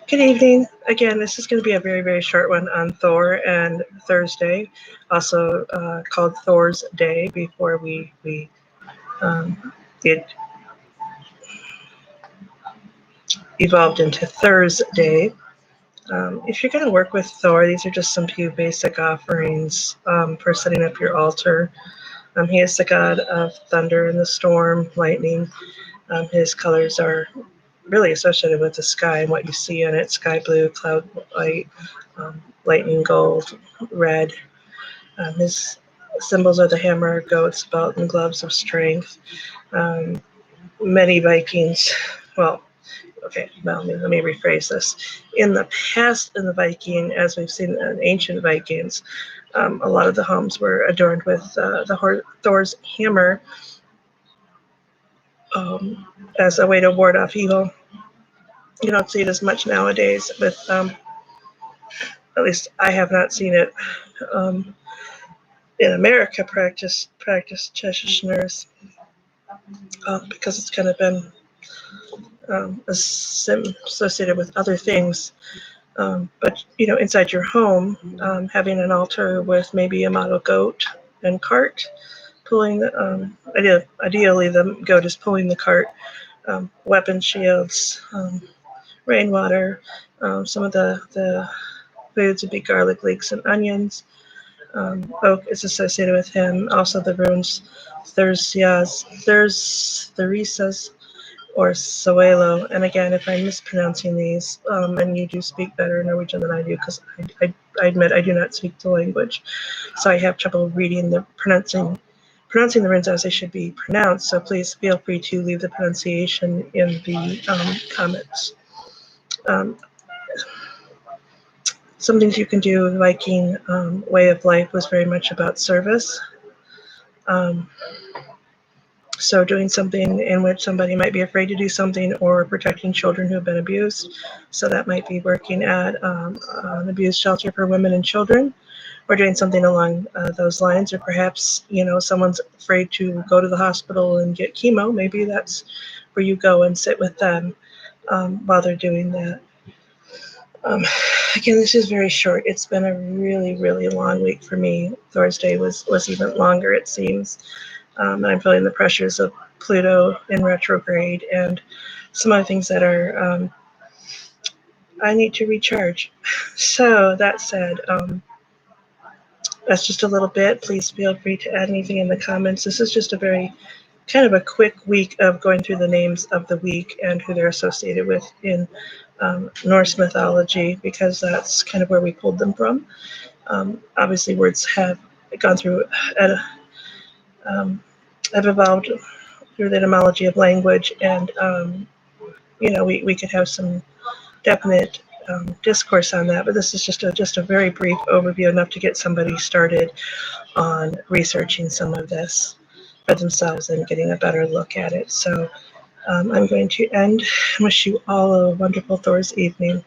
Good evening. Again, this is going to be a very, very short one on Thor and Thursday, also called Thor's Day before it evolved into Thursday. If you're going to work with Thor, these are just some few basic offerings for setting up your altar. He is the god of thunder and the storm, lightning. His colors are really associated with the sky and what you see in it: sky blue, cloud white, lightning gold, red. His symbols are the hammer, goats, belt, and gloves of strength. Um, Many Vikings, well, okay, well, let me rephrase this. In the past, in the Viking, as we've seen in ancient Vikings, a lot of the homes were adorned with Thor's hammer as a way to ward off evil. You don't see it as much nowadays, but at least I have not seen it in America practice practitioners because it's kind of been associated with other things. But inside your home, having an altar with maybe a model goat and cart pulling, ideally the goat is pulling the cart, weapon shields, rainwater, some of the foods would be garlic, leeks, and onions. Oak is associated with him. Also the runes Therisas, or Soelo. And again, if I'm mispronouncing these, and you do speak better Norwegian than I do, because I admit I do not speak the language, so I have trouble reading pronouncing the runes as they should be pronounced. So please feel free to leave the pronunciation in the comments. Some things you can do. Viking way of life was very much about service. So doing something in which somebody might be afraid to do something, or protecting children who have been abused. So that might be working at an abuse shelter for women and children, or doing something along those lines. Or perhaps, someone's afraid to go to the hospital and get chemo. Maybe that's where you go and sit with them while they're doing that. Again, this is very short. It's been a really, really long week for me. Thursday was even longer, it seems. And I'm feeling the pressures of Pluto in retrograde and some other things that are, I need to recharge. So that said, that's just a little bit. Please feel free to add anything in the comments. This is just a very kind of a quick week of going through the names of the week and who they're associated with in Norse mythology, because that's kind of where we pulled them from. Obviously, words have gone through have evolved through the etymology of language, and we could have some definite discourse on that, but this is just a very brief overview, enough to get somebody started on researching some of this for themselves and getting a better look at it. So I'm going to end and wish you all a wonderful Thor's evening.